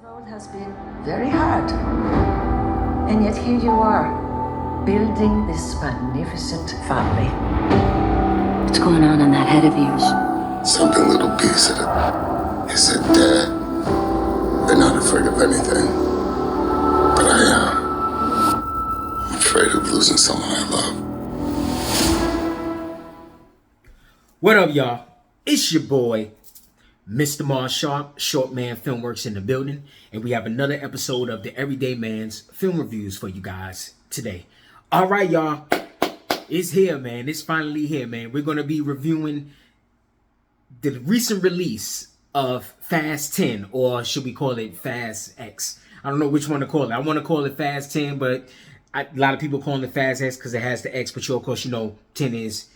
road has been very hard. And yet here you are, building this magnificent family. What's going on in that head of yours? Something little piece of it. He said, Dad, they're not afraid of anything. But I am. I'm afraid of losing someone I love. What up, y'all? It's your boy, Mr. Mars Sharp, Short Man Filmworks in the building, and we have another episode of the Everyday Man's Film Reviews for you guys today. All right, y'all, it's here, man. It's finally here, man. We're going to be reviewing the recent release of Fast 10, or should we call it Fast X? I don't know which one to call it. I want to call it Fast 10, but a lot of people calling it Fast X because it has the X, but you, of course, you know, 10 is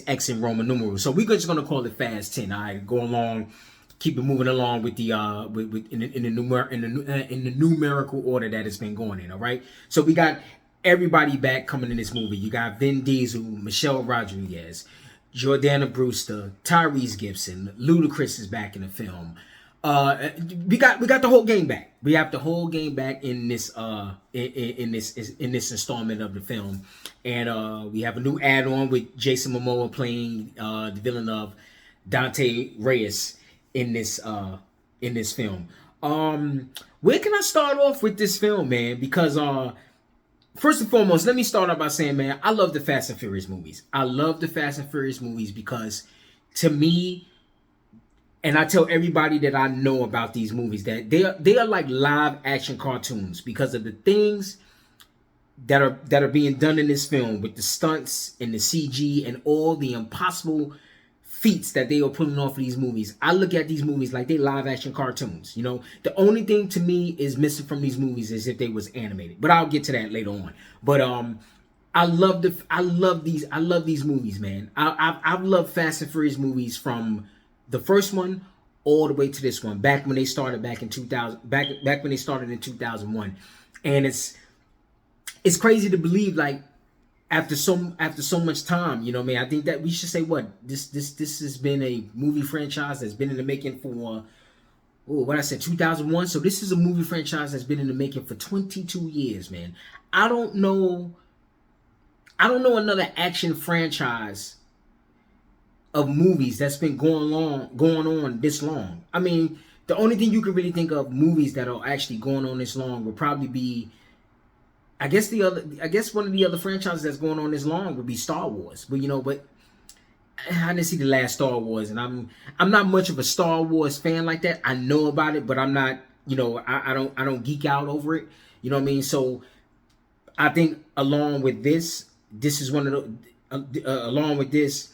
X in Roman numerals. So we're just gonna call it Fast 10. All right, go along, keep it moving along with the in the numerical order that it's been going in. All right. So we got everybody back coming in this movie. You got Vin Diesel, Michelle Rodriguez, Jordana Brewster, Tyrese Gibson, Ludacris is back in the film. We got the whole game back. We have the whole game back in this in this installment of the film, and we have a new add-on with Jason Momoa playing the villain of Dante Reyes in this film. Where can I start off with this film, man? Because first and foremost, let me start off by saying, man, I love the Fast and Furious movies. I love the Fast and Furious movies because, to me, and I tell everybody that I know about these movies that they are like live action cartoons because of the things that are being done in this film with the stunts and the CG and all the impossible feats that they are pulling off of these movies. I look at these movies like they live action cartoons. You know, the only thing to me is missing from these movies is if they was animated. But I'll get to that later on. But I love these movies, man. I've loved Fast and Furious movies from the first one all the way to this one, back when they started back in 2000, back when they started in 2001. And it's crazy to believe, like, after so much time, you know what I mean? I think that we should say what this has been a movie franchise that's been in the making for 2001. So this is a movie franchise that's been in the making for 22 years, man. I don't know another action franchise of movies that's been going on this long. I mean, the only thing you could really think of movies that are actually going on this long would probably be, I guess one of the other franchises that's going on this long would be Star Wars. But I didn't see the last Star Wars, and I'm not much of a Star Wars fan like that. I know about it, but I'm not, I don't geek out over it. You know what I mean? So I think along with this is one of the along with this,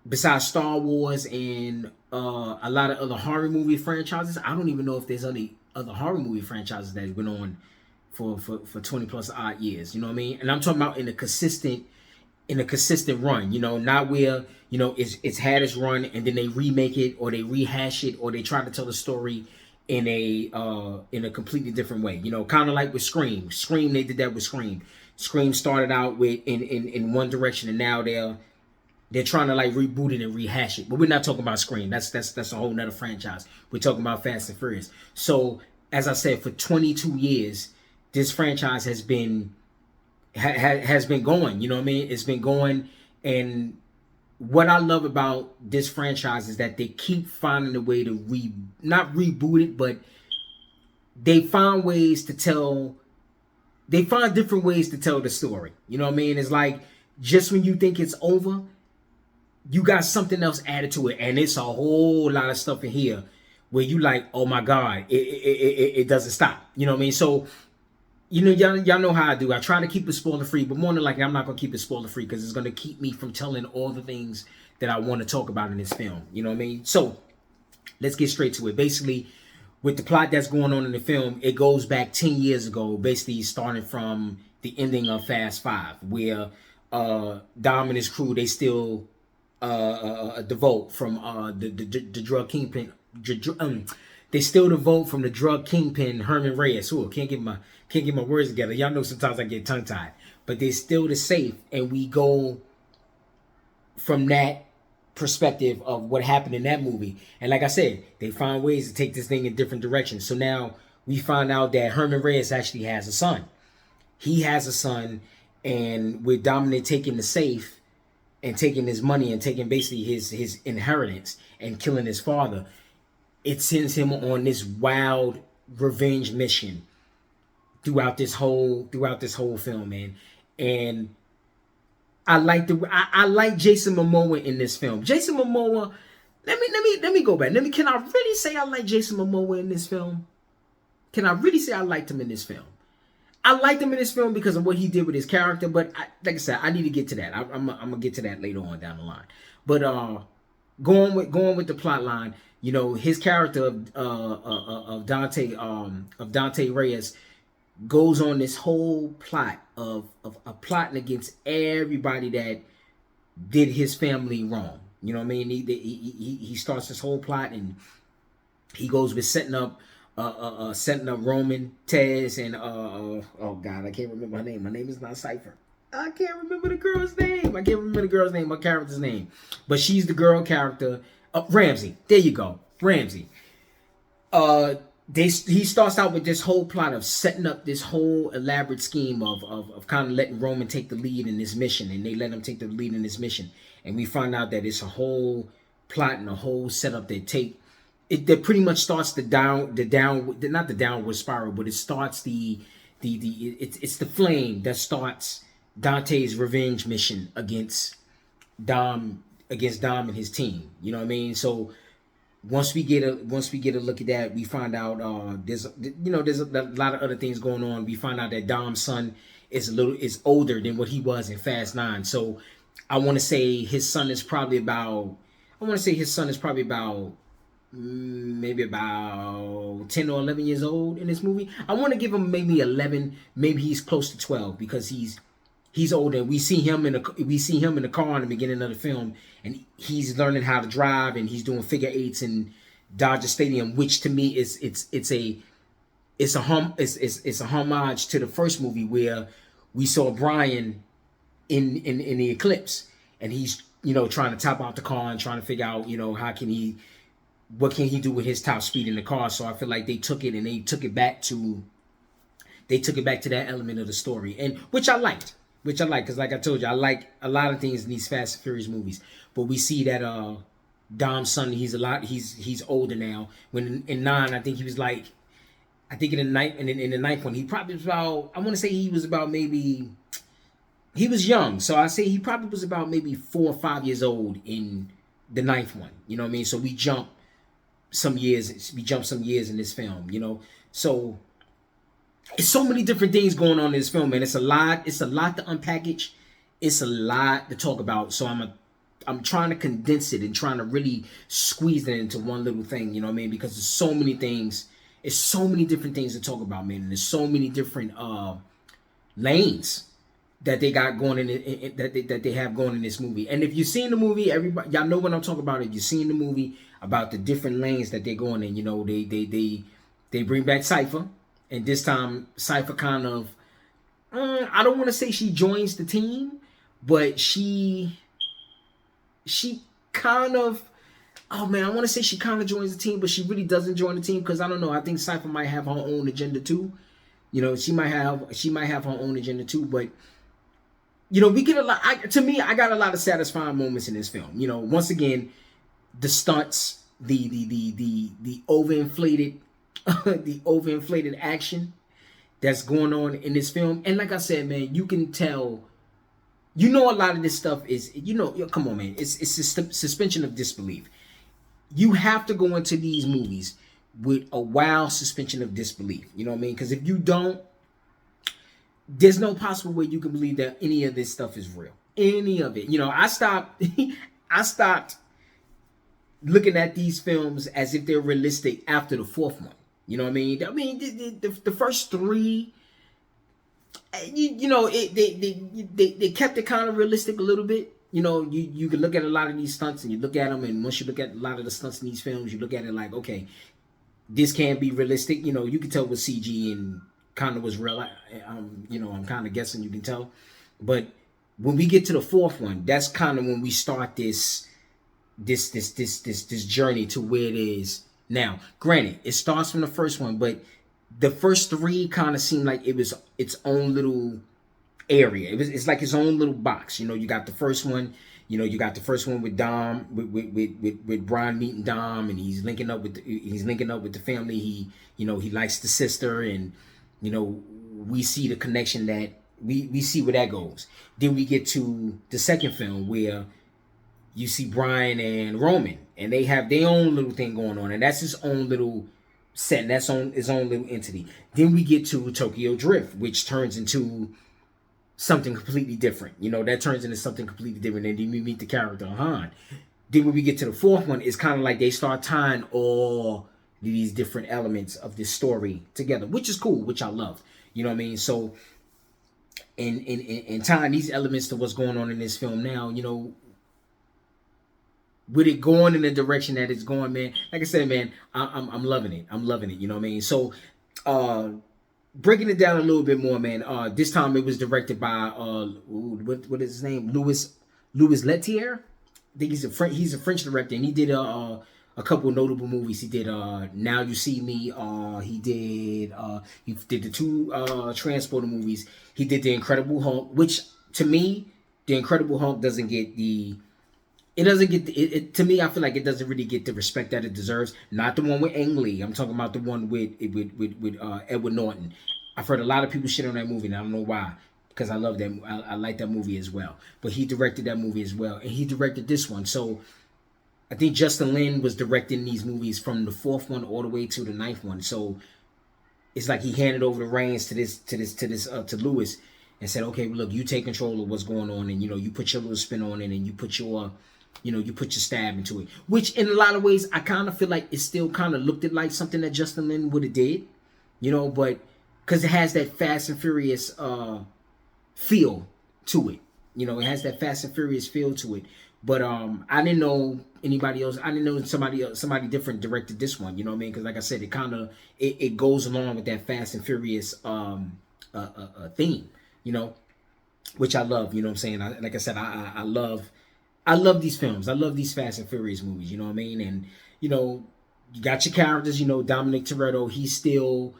besides Star Wars and a lot of other horror movie franchises, I don't even know if there's any other horror movie franchises that have been on for 20 plus odd years. You know what I mean? And I'm talking about in a consistent run. Not where it's had its run and then they remake it or they rehash it or they try to tell the story in a completely different way. Kind of like with Scream. They did that with Scream. Scream started out with in one direction, and now they're trying to like reboot it and rehash it. But we're not talking about Scream. That's a whole nother franchise. We're talking about Fast and Furious. So as I said, for 22 years, this franchise has been going. You know what I mean? It's been going. And what I love about this franchise is that they keep finding a way to not reboot it, but they find different ways to tell the story. You know what I mean? It's like just when you think it's over, you got something else added to it, and it's a whole lot of stuff in here where you like, oh my God, it doesn't stop. You know what I mean? So, y'all know how I do. I try to keep it spoiler free, but more than likely, I'm not gonna keep it spoiler free because it's gonna keep me from telling all the things that I want to talk about in this film. You know what I mean? So, let's get straight to it. Basically, with the plot that's going on in the film, it goes back 10 years ago, basically starting from the ending of Fast 5, where Dom and his crew, they still devote from the drug kingpin. They still devote from the drug kingpin Herman Reyes. Ooh, can't get my words together. Y'all know sometimes I get tongue tied, but they still the safe, and we go from that perspective of what happened in that movie. And like I said, they find ways to take this thing in different directions. So now we find out that Herman Reyes actually has a son. He has a son, and with Dominic taking the safe and taking his money and taking basically his inheritance and killing his father, it sends him on this wild revenge mission throughout this whole film, man. And I like Jason Momoa in this film. Jason Momoa, let me go back. Can I really say I like Jason Momoa in this film? Can I really say I liked him in this film? I liked him in this film because of what he did with his character, but like I said, I need to get to that. I'm gonna get to that later on down the line. But going with the plot line, you know, his character of Dante Reyes goes on this whole plot of plotting against everybody that did his family wrong. You know what I mean? He starts this whole plot, and he goes with setting up Roman, Tez, and oh god, I can't remember her name. My name is not Cypher. I can't remember the girl's name. My character's name. But she's the girl character. Ramsey. There you go. Ramsey. He starts out with this whole plot of setting up this whole elaborate scheme of kind of letting Roman take the lead in this mission, and they let him take the lead in this mission. And we find out that it's a whole plot and a whole setup that pretty much starts not the downward spiral, but it starts it's the flame that starts Dante's revenge mission against Dom and his team. You know what I mean? So once we get a look at that, we find out there's a lot of other things going on. We find out that Dom's son is older than what he was in Fast 9. So I want to say his son is probably about maybe about 10 or 11 years old in this movie. I want to give him maybe 11, maybe he's close to 12 because he's older. And we see him in the car in the beginning of the film, and he's learning how to drive, and he's doing figure eights in Dodger Stadium, which to me is a homage to the first movie where we saw Brian in the Eclipse, and he's trying to top out the car and trying to figure out what can he do with his top speed in the car. So I feel like they took it back to that element of the story, and which I liked because like I told you, I like a lot of things in these Fast and Furious movies. But we see that Dom's son, he's older now. When in 9, I think he was like, I think in the ninth one, he probably was about, I want to say he was about maybe, he was young, so I say he probably was about maybe 4 or 5 years old in the ninth one. You know what I mean? So we jump some years in this film, so it's so many different things going on in this film, man. It's a lot to unpackage, it's a lot to talk about. So I'm trying to condense it and trying to really squeeze it into one little thing, you know what I mean? Because there's so many things, it's so many different things to talk about, man. And there's so many different lanes that they got going in that they have going in this movie. And if you've seen the movie, everybody, y'all know what I'm talking about. If you've seen the movie about the different lanes that they're going in, they bring back Cypher, and this time Cypher kind of, I don't want to say she joins the team, but she kind of, oh man, I want to say she kind of joins the team, but she really doesn't join the team because I don't know. I think Cypher might have her own agenda too. She might have her own agenda too, but. We get a lot. I got a lot of satisfying moments in this film. Once again, the stunts, the overinflated, the overinflated action that's going on in this film. And like I said, man, you can tell. A lot of this stuff is. Come on, man. It's suspension of disbelief. You have to go into these movies with a wild suspension of disbelief. You know what I mean? Because if you don't, there's no possible way you can believe that any of this stuff is real. Any of it. I stopped looking at these films as if they're realistic after the fourth one. You know what I mean? The first three, they kept it kind of realistic a little bit. You can look at a lot of these stunts and you look at them, and once you look at a lot of the stunts in these films, you look at it like, okay, this can't be realistic. You can tell with CG and kind of was real. I'm kind of guessing you can tell. But when we get to the fourth one, that's kind of when we start this this journey to where it is now. Granted, it starts from the first one, but the first three kind of seemed like it was its own little area. It's like its own little box. You know, you got the first one. You know, you got the first one with Dom, with Brian meeting Dom, and he's linking up with the family. He likes the sister, and we see the connection that we see where that goes. Then we get to the second film where you see Brian and Roman, and they have their own little thing going on, and that's his own little set, and that's on his own little entity. Then we get to Tokyo Drift, which turns into something completely different. That turns into something completely different, and then we meet the character Han. Then when we get to the fourth one, it's kind of like they start tying all these different elements of this story together, which is cool, which I love. You know what I mean? So in tying these elements to what's going on in this film now, with it going in the direction that it's going, man, like I said, man, I'm loving it. I'm loving it. You know what I mean? So breaking it down a little bit more, man, this time it was directed by what is his name? Louis Leterrier. I think he's a French director, and he did a couple notable movies. He did Now You See Me. He did the two Transporter movies. He did The Incredible Hulk, which to me, The Incredible Hulk doesn't get the. It doesn't get to me. I feel like it doesn't really get the respect that it deserves. Not the one with Ang Lee. I'm talking about the one with Edward Norton. I've heard a lot of people shit on that movie, and I don't know why, because I love that. I like that movie as well. But he directed that movie as well, and he directed this one. So I think Justin Lin was directing these movies from the fourth one all the way to the ninth one. So it's like he handed over the reins to Louis and said, "Okay, look, you take control of what's going on, and you put your little spin on it, and you put your stab into it." Which in a lot of ways, I kind of feel like it still kind of looked like something that Justin Lin would have did, but because it has that Fast and Furious feel to it. It has that Fast and Furious feel to it. But I didn't know anybody else. I didn't know somebody different directed this one. You know what I mean? Because like I said, it goes along with that Fast and Furious theme. Which I love. You know what I'm saying? Like I said, I love these films. I love these Fast and Furious movies. You know what I mean? And you got your characters. Dominic Toretto. He's still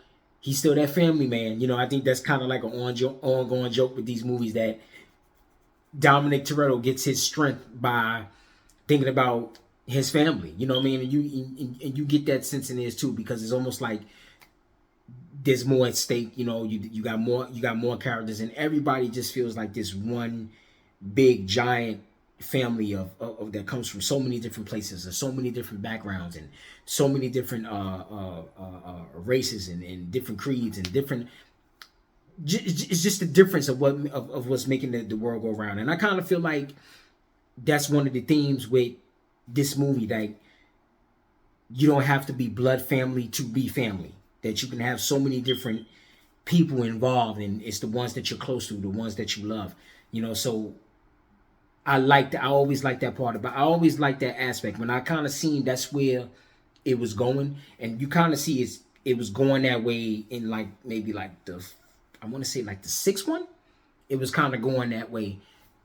that family man. I think that's kind of like an ongoing joke with these movies, that Dominic Toretto gets his strength by thinking about his family. You know what I mean? And you get that sense in this too, because it's almost like there's more at stake. You got more characters, and everybody just feels like this one big giant family of that comes from so many different places and so many different backgrounds and so many different races and different creeds and different. It's just the difference of what's making the world go around. And I kind of feel like that's one of the themes with this movie, that you don't have to be blood family to be family, that you can have so many different people involved, and it's the ones that you're close to, the ones that you love. So I always liked that part about. I always liked that aspect when I kind of seen that's where it was going, and you kind of see it was going that way in like maybe like I want to say like the sixth one. It was kind of going that way,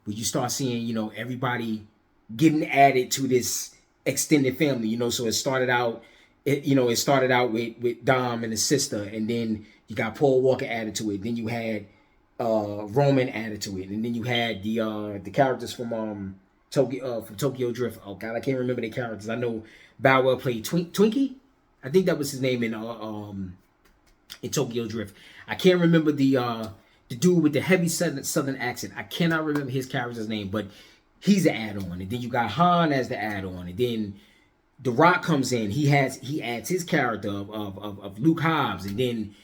where you start seeing everybody getting added to this extended family. So it started out with Dom and his sister, and then you got Paul Walker added to it. Then you had Roman added to it, and then you had the characters from Tokyo Drift. Oh God, I can't remember the characters. I know Bow Wow played Twinkie. I think that was his name in Tokyo Drift. I can't remember the dude with the heavy southern accent. I cannot remember his character's name, but he's an add-on. And then you got Han as the add-on, and then The Rock comes in. He adds his character of Luke Hobbs, and then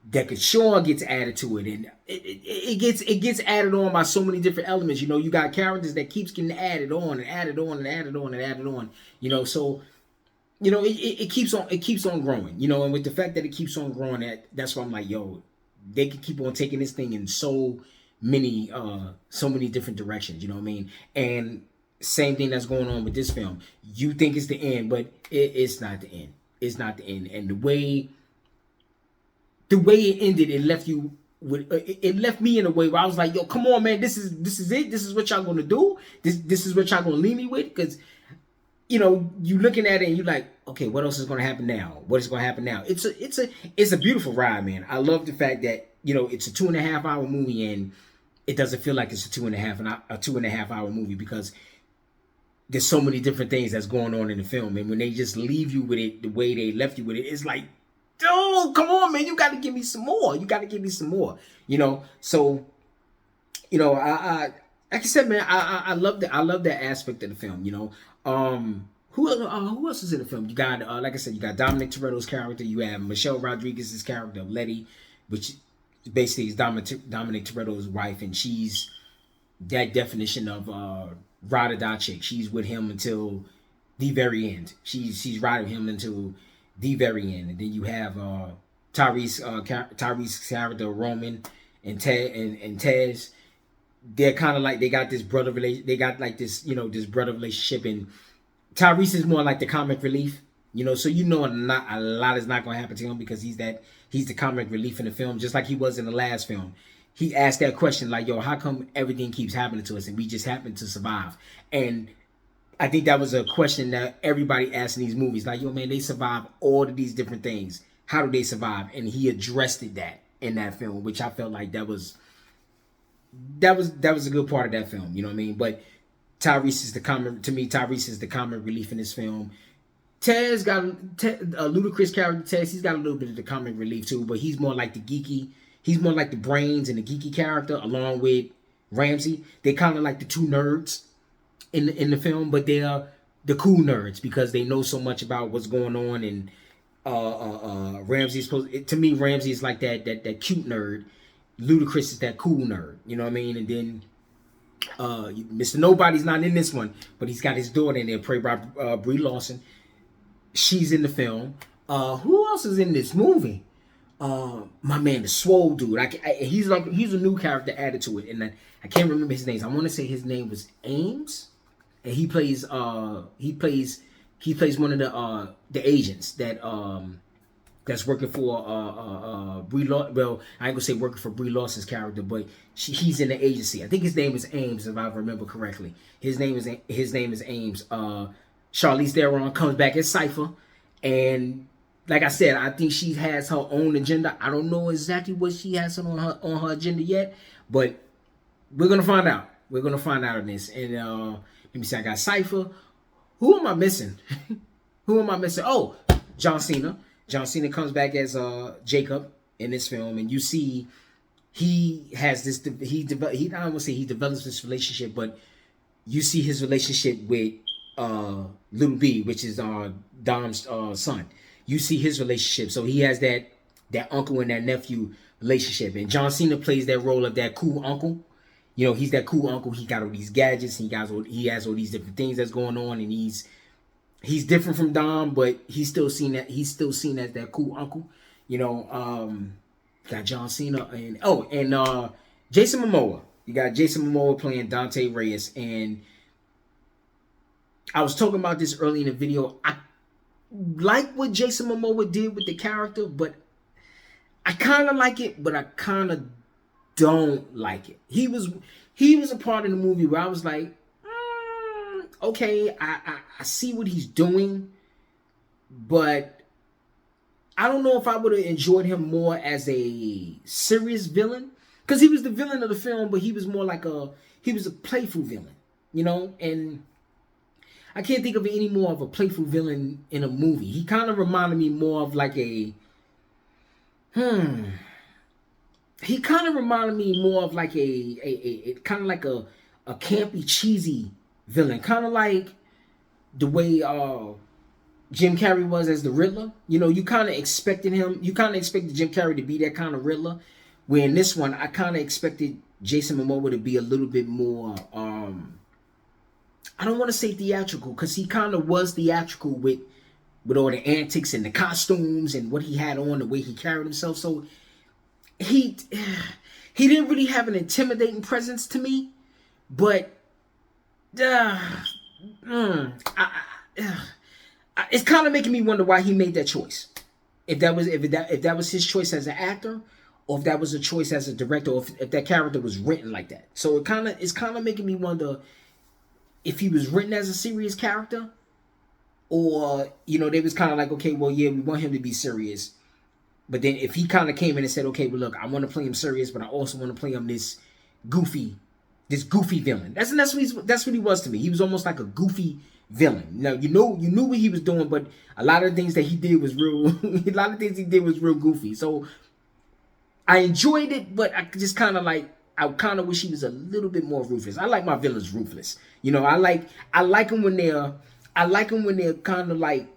Deckard Shaw gets added to it, and it gets added on by so many different elements. You got characters that keeps getting added on and added on and added on and added on. So it keeps on growing. And with the fact that it keeps on growing, that's why I'm like, yo, they can keep on taking this thing in so many different directions. You know what I mean? And same thing that's going on with this film. You think it's the end, but it's not the end. It's not the end. And the way it ended, it left you with it left me in a way where I was like, yo, come on, man, this is it. This is what y'all gonna do. This is what y'all gonna leave me with, because you know, you looking at it and you're like, okay, what else is going to happen now? What is going to happen now? It's a beautiful ride, man. I love the fact that, you know, it's a 2.5 hour movie and it doesn't feel like it's a 2.5 hour movie because there's so many different things that's going on in the film. And when they just leave you with it the way they left you with it, it's like, oh, come on, man, you got to give me some more. You got to give me some more, you know? So, you know, I like I said, man, I love that aspect of the film, you know? Who else is in the film? You got, like I said, you got Dominic Toretto's character. You have Michelle Rodriguez's character, Letty, which basically is Dominic Toretto's wife, and she's that definition of ride or die chick. She's with him until the very end. She's riding him until the very end. And then you have Tyrese's character Roman and Tez. They're kind of like they got this brother they got like this, you know, this brother relationship, and Tyrese is more like the comic relief, you know, so you know a lot is not going to happen to him because he's the comic relief in the film, just like he was in the last film. He asked that question like, yo, how come everything keeps happening to us and we just happen to survive? And I think that was a question that everybody asked in these movies, like, yo, man, they survive all of these different things. How do they survive? And he addressed that in that film, which I felt like that was a good part of that film, you know what I mean? But Tyrese is the comic relief in this film. Tez got a Ludacris character. Tez, he's got a little bit of the comic relief too, but he's more like he's more like the brains and the geeky character, along with Ramsey. They kind of like the two nerds in the film, but they are the cool nerds because they know so much about what's going on. And Ramsey's to me, Ramsey is like that cute nerd. Ludacris is that cool nerd, you know what I mean? And then Mr. Nobody's not in this one, but he's got his daughter in there, played by Brie Larson. She's in the film. Who else is in this movie? My man, the swole dude. He's a new character added to it, and I can't remember his name. I want to say his name was Ames, and he plays one of the agents that that's working for Brie Larson. Well, I ain't gonna say working for Brie Larson's character, but he's in the agency. I think his name is Ames, if I remember correctly. His name is Ames. Charlize Theron comes back as Cypher, and like I said, I think she has her own agenda. I don't know exactly what she has on her agenda yet, but we're gonna find out. We're gonna find out in this. And let me see. I got Cypher. Who am I missing? Who am I missing? Oh, John Cena. John Cena comes back as Jacob in this film, and you see he has this. I don't want to say he develops this relationship, but you see his relationship with Little B, which is Dom's son. You see his relationship, so he has that uncle and that nephew relationship, and John Cena plays that role of that cool uncle. You know, he's that cool uncle. He got all these gadgets. He has all these different things that's going on, and he's different from Dom, but he's still seen as that cool uncle. You know, got John Cena and Jason Momoa. You got Jason Momoa playing Dante Reyes, and I was talking about this early in the video. I like what Jason Momoa did with the character, but I kind of like it, but I kind of don't like it. He was a part of the movie where I was like, okay, I see what he's doing, but I don't know if I would have enjoyed him more as a serious villain, because he was the villain of the film, but he was more like he was a playful villain, you know, and I can't think of any more of a playful villain in a movie. He kind of reminded me more of like he kind of reminded me more of like a kind of like a campy, cheesy villain, kind of like the way Jim Carrey was as the Riddler. You know, you kind of expected Jim Carrey to be that kind of Riddler, where in this one I kind of expected Jason Momoa to be a little bit more I don't want to say theatrical, because he kind of was theatrical with all the antics and the costumes and what he had on, the way he carried himself. So he didn't really have an intimidating presence to me, but it's kind of making me wonder why he made that choice. If that was his choice as an actor, or if that was a choice as a director, or if that character was written like that. So it's kind of making me wonder if he was written as a serious character, or you know, they was kind of like, okay, well, yeah, we want him to be serious, but then if he kind of came in and said, okay, well, look, I want to play him serious, but I also want to play him goofy villain. That's what he was to me. He was almost like a goofy villain. Now you knew what he was doing, but a lot of things that he did was real. A lot of things he did was real goofy. So I enjoyed it, but I just kind of like. I kind of wish he was a little bit more ruthless. I like my villains ruthless. You know, I like them when they're kind of like,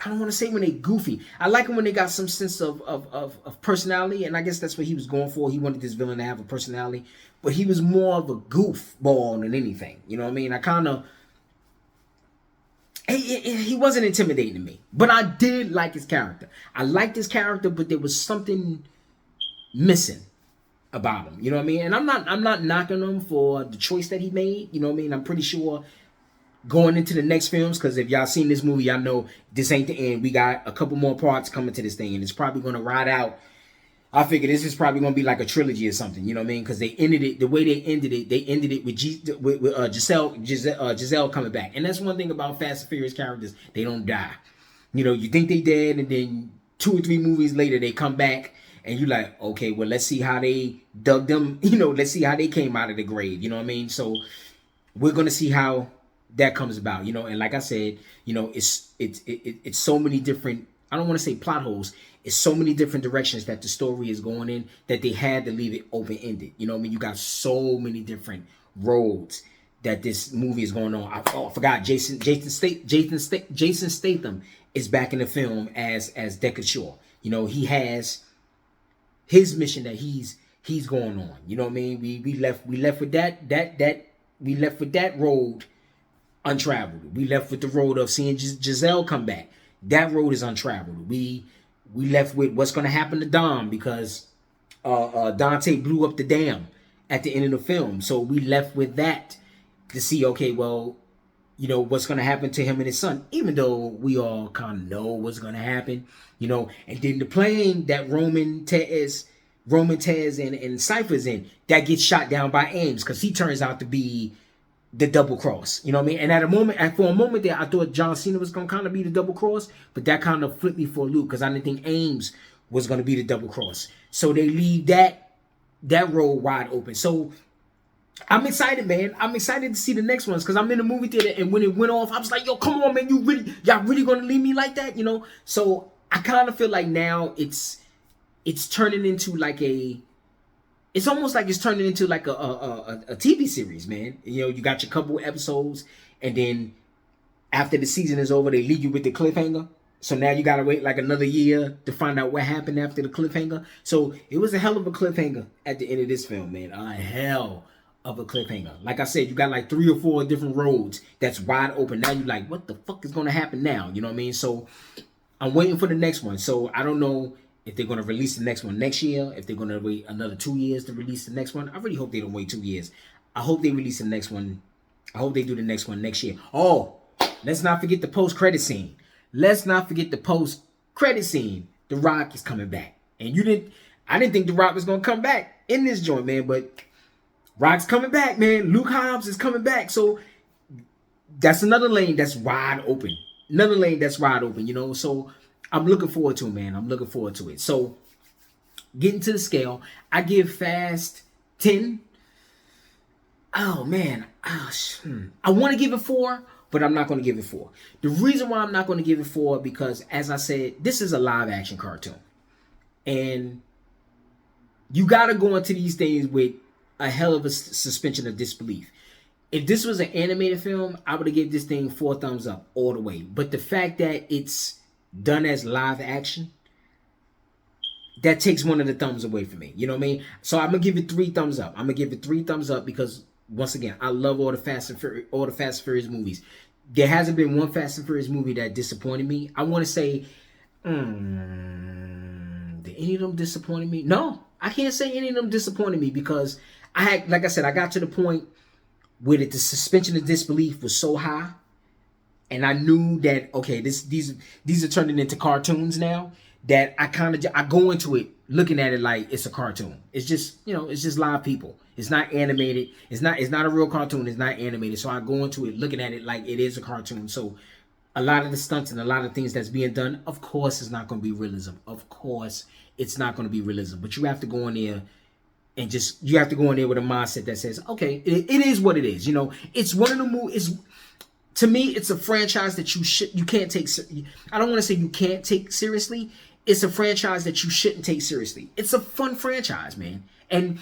I don't want to say when they're goofy. I like them when they got some sense of personality, and I guess that's what he was going for. He wanted this villain to have a personality, but he was more of a goofball than anything. You know what I mean? I kind of, he wasn't intimidating to me, but I did like his character. I liked his character, but there was something missing about him, you know what I mean? And I'm not knocking him for the choice that he made, you know what I mean? I'm pretty sure going into the next films, because if y'all seen this movie, y'all know this ain't the end. We got a couple more parts coming to this thing, and it's probably going to ride out. I figure this is probably going to be like a trilogy or something, you know what I mean? Because they ended it the way they ended it with Giselle coming back. And that's one thing about Fast and Furious characters, they don't die. You know, you think they dead, and then 2 or 3 movies later they come back. And you like, okay, well, let's see how they dug them. You know, let's see how they came out of the grave. You know what I mean? So we're gonna see how that comes about. You know, and like I said, you know, it's so many different. I don't want to say plot holes. It's so many different directions that the story is going in that they had to leave it open ended. You know what I mean? You got so many different roads that this movie is going on. I forgot Jason Statham is back in the film as Deckard Shaw. You know, he has his mission that he's going on. You know what I mean? We left with that road untraveled. We left with the road of seeing Giselle come back. That road is untraveled. We left with what's going to happen to Dom because Dante blew up the dam at the end of the film. So we left with that to see, okay, well, you know, what's going to happen to him and his son, even though we all kind of know what's going to happen, you know. And then the plane that Roman Tez and Cypher's in, that gets shot down by Ames because he turns out to be the double cross. You know what I mean? And for a moment there, I thought John Cena was going to kind of be the double cross, but that kind of flipped me for a loop because I didn't think Ames was going to be the double cross. So they leave that road wide open. So I'm excited, man. I'm excited to see the next ones because I'm in the movie theater, and when it went off, I was like, yo, come on, man. Y'all really gonna leave me like that? You know? So I kind of feel like now it's turning into like it's almost like it's turning into like a TV series, man. You know, you got your couple episodes, and then after the season is over, they leave you with the cliffhanger. So now you gotta wait like another year to find out what happened after the cliffhanger. So it was a hell of a cliffhanger at the end of this film, man. A hell of a cliffhanger. Like I said, you got like 3 or 4 different roads that's wide open. Now you're like, what the fuck is gonna happen now? You know what I mean? So I'm waiting for the next one. So I don't know if they're gonna release the next one next year, if they're gonna wait another 2 years to release the next one. I really hope they don't wait 2 years. I hope they release the next one. I hope they do the next one next year. Oh, let's not forget the post-credit scene. Let's not forget the post-credit scene. The Rock is coming back. And I didn't think The Rock was gonna come back in this joint, man, but Rock's coming back, man. Luke Hobbs is coming back. So that's another lane that's wide open. Another lane that's wide open, you know. So I'm looking forward to it, man. I'm looking forward to it. So getting to the scale, I give Fast 10. Oh, man. I want to give it 4, but I'm not going to give it 4. The reason why I'm not going to give it 4, because as I said, this is a live action cartoon. And you got to go into these things with a hell of a suspension of disbelief. If this was an animated film, I would have given this thing 4 thumbs up all the way. But the fact that it's done as live action, that takes one of the thumbs away from me. You know what I mean? So I'm gonna give it 3 thumbs up. I'm gonna give it 3 thumbs up because once again, I love all the Fast and Furious movies. There hasn't been one Fast and Furious movie that disappointed me. I want to say, did any of them disappoint me? No, I can't say any of them disappointed me because like I said, I got to the point where the suspension of disbelief was so high, and I knew that okay, these are turning into cartoons now. that I go into it looking at it like it's a cartoon. It's just, it's just live people. It's not animated. It's not a real cartoon. It's not animated. So I go into it looking at it like it is a cartoon. So a lot of the stunts and a lot of things that's being done, of course, it's not going to be realism. Of course, it's not going to be realism. But you have to go in there and you have to go in there with a mindset that says, okay, it is what it is. It's one of the movies. To me, it's a franchise that you can't take. I don't want to say you can't take seriously. It's a franchise that you shouldn't take seriously. It's a fun franchise, man. And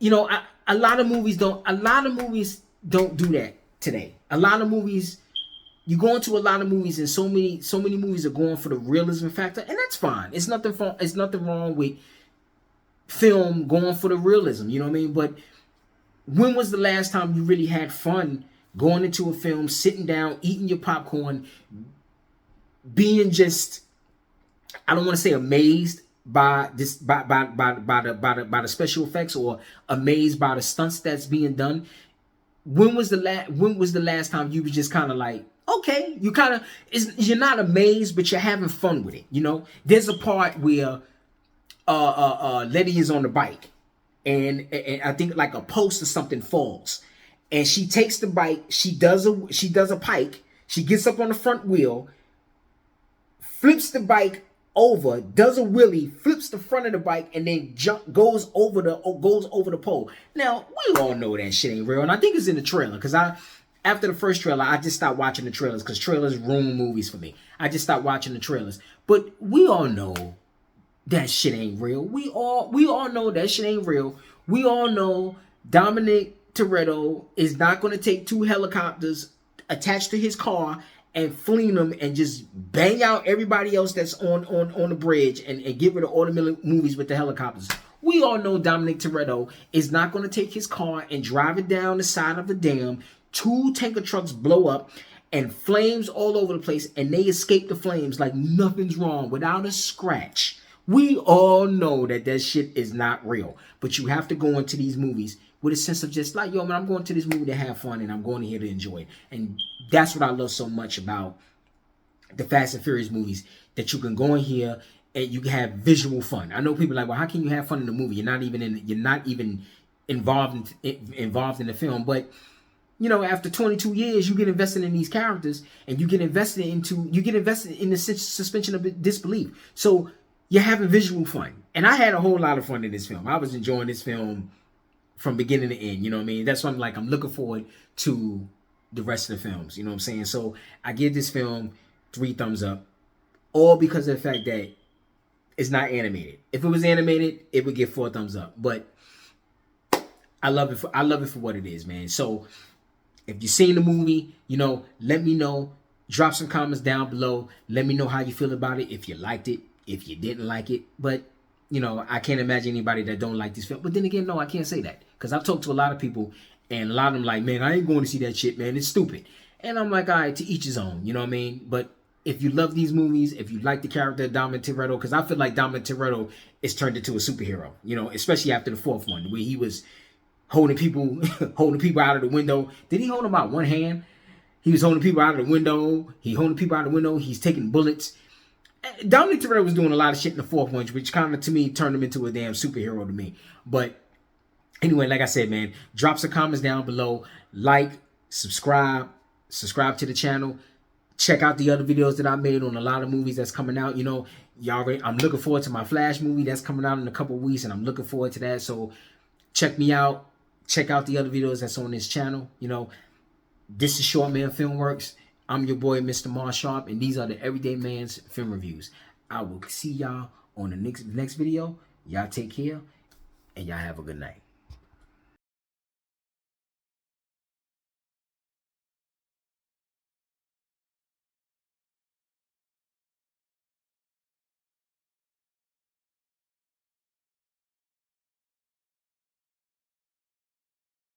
a lot of movies don't do that today. A lot of movies, you go into a lot of movies, and so many movies are going for the realism factor, and that's fine. It's nothing wrong with film going for the realism. You know what I mean? But when was the last time you really had fun going into a film, sitting down, eating your popcorn, being just, I don't want to say amazed by this, by the special effects, or amazed by the stunts that's being done? When was the last time you were just kind of like, okay, you're not amazed, but you're having fun with it? There's a part where Letty is on the bike, and I think like a post or something falls, and she takes the bike, she does a pike, she gets up on the front wheel, flips the bike over, does a wheelie, flips the front of the bike, and then goes over the pole. Now, we all know that shit ain't real, and I think it's in the trailer, because after the first trailer, I just stopped watching the trailers, because trailers ruin movies for me. I just stopped watching the trailers. But we all know that shit ain't real. We all know that shit ain't real. We all know Dominic Toretto is not going to take 2 helicopters attached to his car and fling them and just bang out everybody else that's on the bridge and get rid of all the movies with the helicopters. We all know Dominic Toretto is not going to take his car and drive it down the side of the dam. 2 tanker trucks blow up and flames all over the place, and they escape the flames like nothing's wrong without a scratch. We all know that shit is not real. But you have to go into these movies with a sense of just like, yo, man, I'm going to this movie to have fun, and I'm going here to enjoy it. And that's what I love so much about the Fast and Furious movies, that you can go in here and you can have visual fun. I know people are like, well, how can you have fun in the movie? You're not even involved in the film. But after 22 years, you get invested in these characters, and you get invested in the suspension of disbelief. So you're having visual fun. And I had a whole lot of fun in this film. I was enjoying this film from beginning to end. You know what I mean? That's why I'm looking forward to the rest of the films. You know what I'm saying? So I give this film 3 thumbs up, all because of the fact that it's not animated. If it was animated, it would get 4 thumbs up. But I love it for what it is, man. So if you've seen the movie, let me know. Drop some comments down below. Let me know how you feel about it. If you liked it, if you didn't like it. But I can't imagine anybody that don't like this film. But then again, no, I can't say that, because I've talked to a lot of people, and a lot of them like, man, I ain't going to see that shit, man. It's stupid. And I'm like, all right, to each his own. You know what I mean? But if you love these movies, if you like the character of Dominic Toretto, because I feel like Dominic Toretto is turned into a superhero, especially after the 4th one, where he was holding people out of the window. Did he hold them out one hand? He was holding people out of the window. He's taking bullets. Dominic Toretto was doing a lot of shit in the 4th one, which kind of, to me, turned him into a damn superhero to me. But anyway, like I said, man, drop some comments down below. Like, subscribe to the channel. Check out the other videos that I made on a lot of movies that's coming out. I'm looking forward to my Flash movie that's coming out in a couple of weeks, and I'm looking forward to that. So check me out. Check out the other videos that's on this channel. This is Short Man Filmworks. I'm your boy, Mr. Mar Sharp, and these are the Everyday Man's Film Reviews. I will see y'all on the next video. Y'all take care, and y'all have a good night.